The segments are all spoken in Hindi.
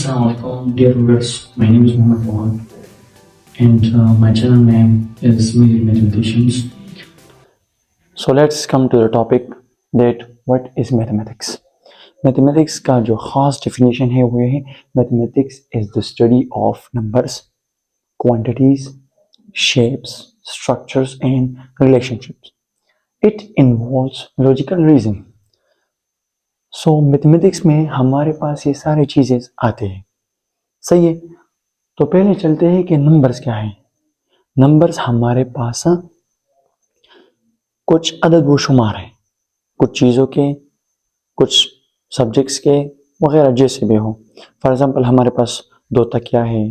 Assalamualaikum, dear viewers. My name is Mohammed Pawan, and my channel name is Mini Mathematicians. So let's come to the topic that what is mathematics. Mathematics का जो खास definition है वो है mathematics is the study of numbers, quantities, shapes, structures and relationships. It involves logical reasoning. So mathematics में हमारे पास ये सारी चीजें आते हैं, सही है। तो पहले चलते हैं कि नंबर्स क्या है। नंबर्स हमारे पास कुछ अदद व शुमार है, कुछ चीज़ों के, कुछ सब्जेक्ट्स के वगैरह, जैसे भी हो। फॉर एग्जांपल हमारे पास दो तकिया है,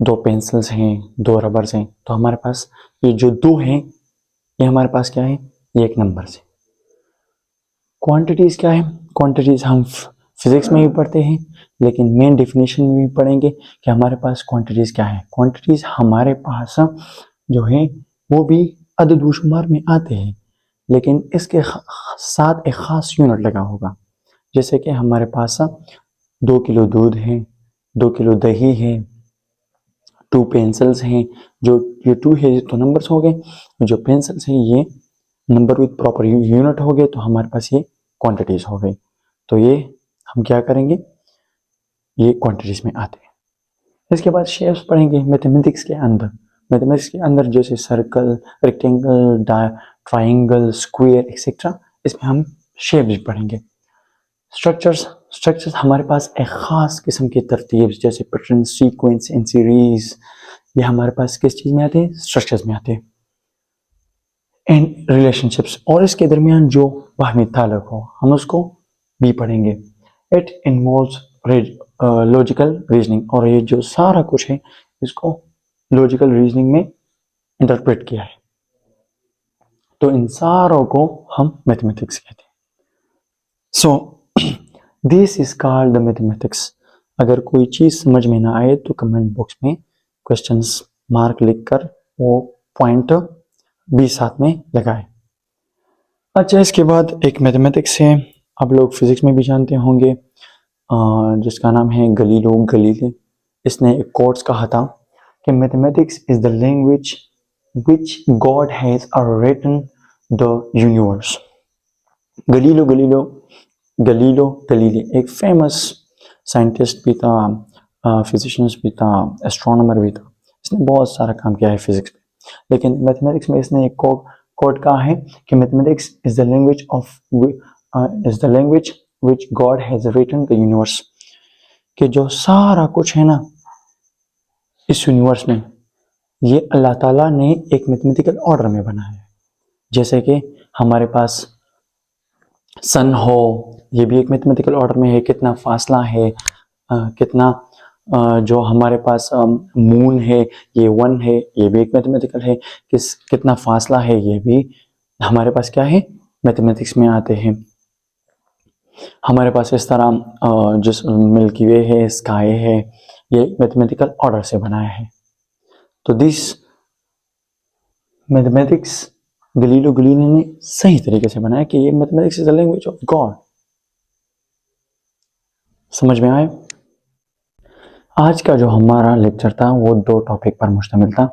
दो पेंसिल्स हैं, दो रबर्स हैं, तो हमारे पास ये जो दो हैं ये हमारे पास क्या है, ये एक नंबर से। क्वांटिटीज़ क्या है, क्वांटिटीज़ हम फिजिक्स में भी पढ़ते हैं, लेकिन मेन डेफिनेशन में भी पढ़ेंगे कि हमारे पास क्वांटिटीज़ क्या है। क्वांटिटीज़ हमारे पास जो है वो भी अदद व शुमार में आते हैं, लेकिन इसके साथ एक ख़ास यूनिट लगा होगा। जैसे कि हमारे पास 2 किलो दूध है, 2 किलो दही है, 2 पेंसिल्स हैं। जो ये 2 है तो नंबर्स हो गए, जो पेंसिल्स हैं ये नंबर विद प्रॉपर यूनिट हो गए, तो हमारे पास ये क्वांटिटीज़ हो गई। तो ये हम क्या करेंगे, ये क्वांटिटीज़ में आते हैं। इसके बाद शेप्स पढ़ेंगे मैथमेटिक्स के अंदर। मैथमेटिक्स के अंदर जैसे circle, rectangle, triangle, square etcetera, इसमें हम शेप भी पढ़ेंगे। स्ट्रक्चर्स हमारे पास एक ख़ास किस्म की तरतीब, जैसे पैटर्न, सीक्वेंस एंड सीरीज, ये हमारे पास किस चीज़ में आते हैं, स्ट्रक्चर्स में आते हैं। एंड रिलेशनशिप्स, और इसके दरमियान जो बाहमी ताल्लुक हो हम उसको भी पढ़ेंगे। इट इन्वॉल्व्स लॉजिकल रीजनिंग, और ये जो सारा कुछ है इसको लॉजिकल रीजनिंग में इंटरप्रेट किया है। तो इन सारों को हम मैथमेटिक्स कहते हैं। So this is called the mathematics. अगर कोई चीज़ समझ में ना आए तो कमेंट बॉक्स में क्वेश्चंस मार्क लिखकर वो पॉइंट भी साथ में लगाएं। अच्छा, इसके बाद एक मैथमेटिक्स है, आप लोग फिजिक्स में भी जानते होंगे, जिसका नाम है गलीलो गलीले। इसने एक कोट्स कहा था कि mathematics is the language which God has written the universe. Galileo Galilei एक फेमस साइंटिस्ट भी था, फिजिशियंस भी था, एस्ट्रोनॉमर भी था। इसने बहुत सारा काम किया है फिजिक्स में, लेकिन मैथमेटिक्स में इसने एक कोड कहा है कि mathematics is the language which God has written the universe. कि जो सारा कुछ है ना इस यूनिवर्स में, ये अल्लाह ताला ने एक मैथमेटिकल ऑर्डर में बनाया है। जैसे कि हमारे पास सन हो, ये भी एक मैथमेटिकल ऑर्डर में है, कितना फासला है, कितना जो हमारे पास मून है ये 1 है, ये भी एक मैथमेटिकल है। कितना फासला है, ये भी हमारे पास क्या है, मैथमेटिक्स में आते हैं। हमारे पास इस तरह जिस मिल्की वे है, स्काई है, ये मैथमेटिकल ऑर्डर से बनाया है। तो दिस मैथमेटिक्स गलीलो गलीले ने सही तरीके से बनाया कि ये mathematics is the language of God. समझ में आए? आज का जो हमारा लेक्चर था वो 2 टॉपिक पर मुश्तमिल था।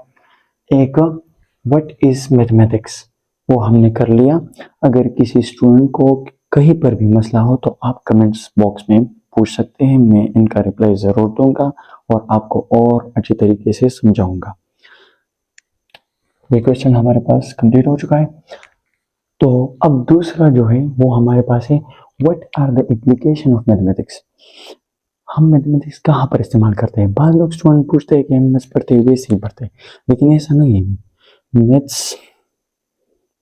एक व्हाट इज मैथमेटिक्स, वो हमने कर लिया। अगर किसी स्टूडेंट को कहीं पर भी मसला हो तो आप कमेंट्स बॉक्स में पूछ सकते हैं, मैं इनका रिप्लाई ज़रूर दूंगा और आपको और अच्छे तरीके से समझाऊंगा। ये क्वेश्चन हमारे पास कंप्लीट हो चुका है। तो अब दूसरा जो है वो हमारे पास है, what are the application of mathematics. हम मैथमेटिक्स कहाँ पर इस्तेमाल करते हैं। बाद लोग स्टूडेंट पूछते हैं कि हम मैथ्स पढ़ते हैं, वैसे ही पढ़ते हैं, लेकिन ऐसा नहीं है। मैथ्स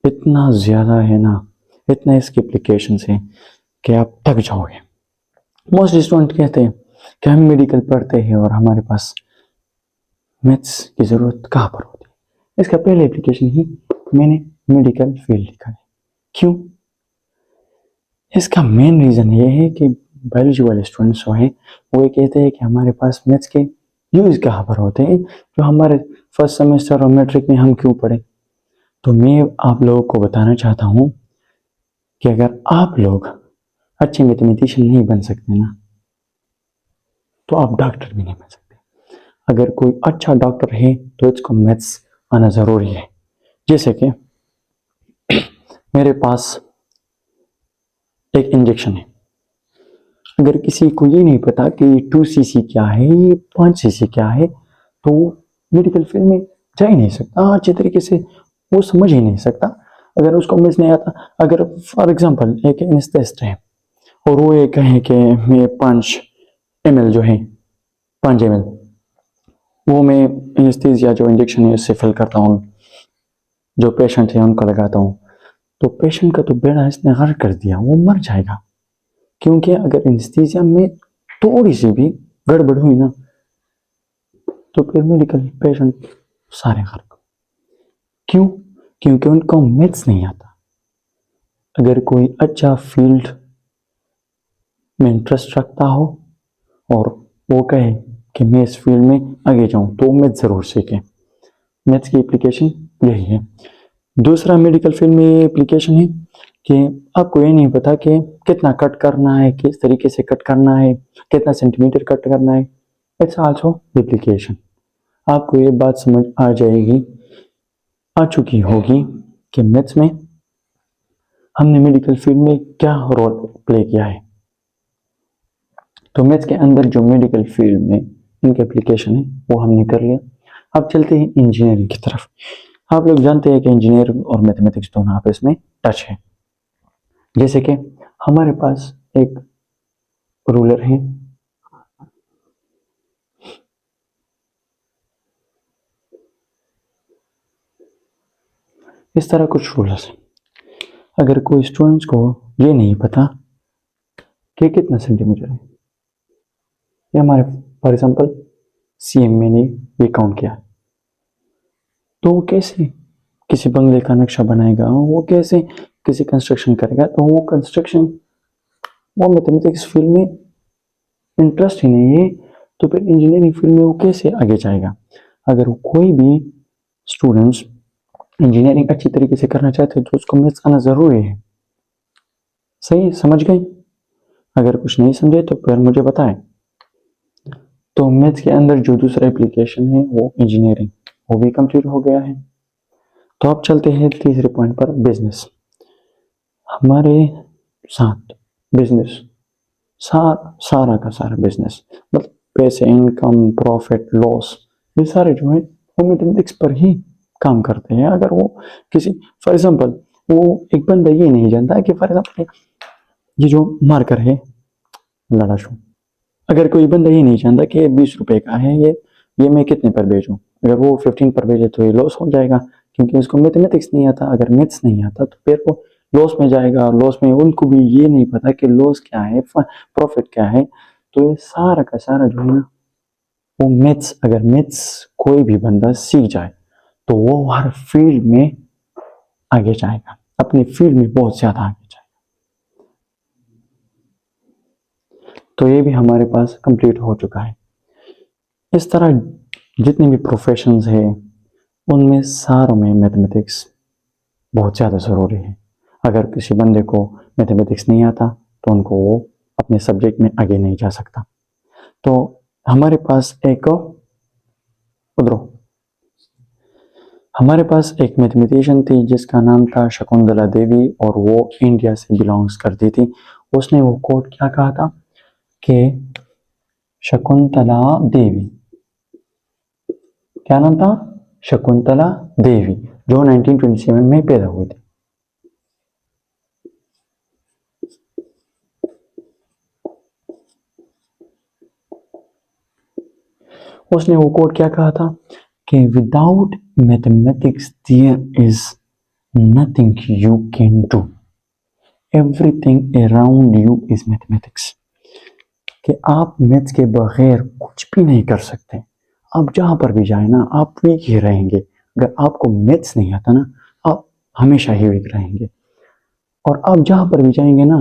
इतना ज़्यादा है ना, इतना इसके एप्लीकेशंस हैं कि आप थक जाओगे। मोस्ट स्टूडेंट कहते हैं कि हम मेडिकल पढ़ते हैं और हमारे पास मैथ्स की ज़रूरत कहाँ पर होती है। इसका पहले एप्लीकेशन ही मैंने मेडिकल फील्ड लिखा है। क्यों? इसका मेन रीज़न ये है कि बायोलॉजी वाले स्टूडेंट्स जो हैं वो ये कहते हैं कि हमारे पास मैथ्स के यूज़ कहाँ पर होते हैं, जो हमारे फर्स्ट सेमेस्टर और मैट्रिक में हम क्यों पढ़े। तो मैं आप लोगों को बताना चाहता हूँ कि अगर आप लोग अच्छे मैथमेटिशियन नहीं बन सकते ना, तो आप डॉक्टर भी नहीं बन सकते। अगर कोई अच्छा डॉक्टर है तो इसको मैथ्स आना ज़रूरी है। जैसे कि मेरे पास एक इंजेक्शन है, अगर किसी को ये नहीं पता कि 2cc क्या है, ये 5cc क्या है, तो मेडिकल फील्ड में जा ही नहीं सकता अच्छे तरीके से, वो समझ ही नहीं सकता अगर उसको मैथ्स नहीं आता। अगर फॉर एग्जांपल एक एनेस्थेसिस्ट है और वो ये कहे कि मैं 5 ml जो है 5 ml वो मैं एनेस्थीसिया जो इंजेक्शन है उससे फिल करता हूँ, जो पेशेंट है उनको लगाता हूँ, तो पेशेंट का तो बेड़ा इसने गर्क कर दिया, वो मर जाएगा। क्योंकि अगर एनेस्थीसिया में थोड़ी सी भी गड़बड़ हुई ना तो फिर मेडिकल पेशेंट सारे गर्क। क्यों? क्योंकि उनको मैथ्स नहीं आता। अगर कोई अच्छा फील्ड में इंटरेस्ट रखता हो और वो कहे कि मैं इस फील्ड में आगे जाऊं तो मैथ्स ज़रूर सीखें। मैथ्स की एप्लीकेशन यही है। दूसरा मेडिकल फील्ड में ये एप्लीकेशन है कि आपको ये नहीं पता कि कितना कट करना है, किस तरीके से कट करना है, कितना सेंटीमीटर कट करना है। It's also application. आपको ये बात समझ आ जाएगी, आ चुकी होगी कि मैथ्स में हमने मेडिकल फील्ड में क्या रोल प्ले किया है। तो मैथ्स के अंदर जो मेडिकल फील्ड में इनके एप्लीकेशन है वो हमने कर लिया। अब चलते हैं इंजीनियरिंग की तरफ। आप लोग जानते हैं कि इंजीनियरिंग और मैथमेटिक्स दोनों आपस में टच है। जैसे कि हमारे पास एक रूलर है, इस तरह कुछ रूलर्स हैं। अगर कोई स्टूडेंट्स को ये नहीं पता कि कितना सेंटीमीटर है, ये हमारे फॉर एग्जांपल सीएम में ने ये काउंट किया, तो वो कैसे किसी बंगले का नक्शा बनाएगा, वो कैसे किसी कंस्ट्रक्शन करेगा, तो वो कंस्ट्रक्शन वो मैथमेटिक्स फील्ड में इंटरेस्ट ही नहीं है, तो फिर इंजीनियरिंग फील्ड में वो कैसे आगे जाएगा। अगर कोई भी स्टूडेंट्स इंजीनियरिंग अच्छी तरीके से करना चाहते हैं तो उसको मैथ्स आना ज़रूरी है। सही समझ गए? अगर कुछ नहीं समझे तो फिर मुझे बताएं। तो मैथ्स के अंदर जो दूसरा एप्लीकेशन है वो इंजीनियरिंग, वो भी कंप्लीट हो गया है। तो अब चलते हैं तीसरे पॉइंट पर, बिजनेस। हमारे साथ बिजनेस सारा का सारा बिजनेस, मतलब पैसे, इनकम, प्रॉफिट, लॉस, ये सारे जो है वो मैथमेटिक्स पर ही काम करते हैं। अगर वो किसी फॉर एग्जांपल वो एक बंदा ये नहीं जानता कि फॉर एग्जांपल ये जो मार्कर है लड़ाशू, अगर कोई बंदा ये नहीं जानता कि 20 रुपए का है, ये मैं कितने पर बेचूं, अगर वो 15 पर बेचे तो ये लॉस हो जाएगा, क्योंकि उसको मैथमेटिक्स नहीं आता। अगर मैथ्स नहीं आता तो फिर वो लॉस में जाएगा, और लॉस में उनको भी ये नहीं पता कि लॉस क्या है, प्रॉफिट क्या है। तो ये सारा का सारा जो है ना वो मैथ्स, अगर मैथ्स कोई भी बंदा सीख जाए तो वो हर फील्ड में आगे जाएगा, अपनी फील्ड में बहुत ज्यादा आगे जाएगा। तो ये भी हमारे पास कंप्लीट हो चुका है। इस तरह जितने भी प्रोफेशंस है उनमें सारों में मैथमेटिक्स बहुत ज़्यादा ज़रूरी है। अगर किसी बंदे को मैथमेटिक्स नहीं आता तो उनको वो अपने सब्जेक्ट में आगे नहीं जा सकता। तो हमारे पास एक उधरो हमारे पास एक मैथमेटिशियन थी जिसका नाम था शकुंतला देवी, और वो इंडिया से बिलोंग्स करती थी। उसने वो कोट क्या कहा था कि शकुंतला देवी, क्या नाम था? शकुंतला देवी, जो 1927 में पैदा हुई थी। उसने वो कोट क्या कहा था कि without mathematics there is nothing you can do, everything around you is mathematics. कि आप मैथ्स के बगैर कुछ भी नहीं कर सकते। आप जहां पर भी जाए ना आप वीक ही रहेंगे। अगर आपको मैथ्स नहीं आता ना आप हमेशा ही वीक रहेंगे। और आप जहां पर भी जाएंगे ना,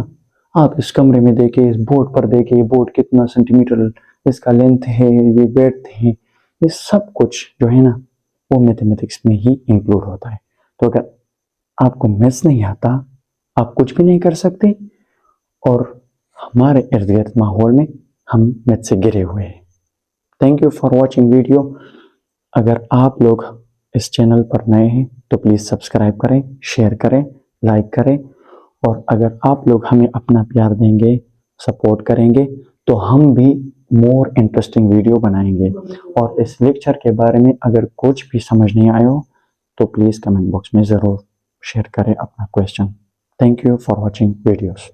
आप इस कमरे में देखे, इस बोर्ड पर देखे, ये बोर्ड कितना सेंटीमीटर इसका लेंथ है, ये वेट है, ये सब कुछ जो है ना वो मैथमेटिक्स में ही इंक्लूड होता है। तो अगर आपको मैथ्स नहीं आता आप कुछ भी नहीं कर सकते। और हमारे इर्द गिर्द माहौल में हम मैथ्स से घिरे हुए हैं। Thank you for watching video. अगर आप लोग इस चैनल पर नए हैं तो प्लीज़ सब्सक्राइब करें, शेयर करें, लाइक करें, और अगर आप लोग हमें अपना प्यार देंगे, सपोर्ट करेंगे, तो हम भी मोर इंटरेस्टिंग वीडियो बनाएंगे। और इस लेक्चर के बारे में अगर कुछ भी समझ नहीं आया हो तो प्लीज़ कमेंट बॉक्स में ज़रूर शेयर करें अपना question. Thank you for watching videos.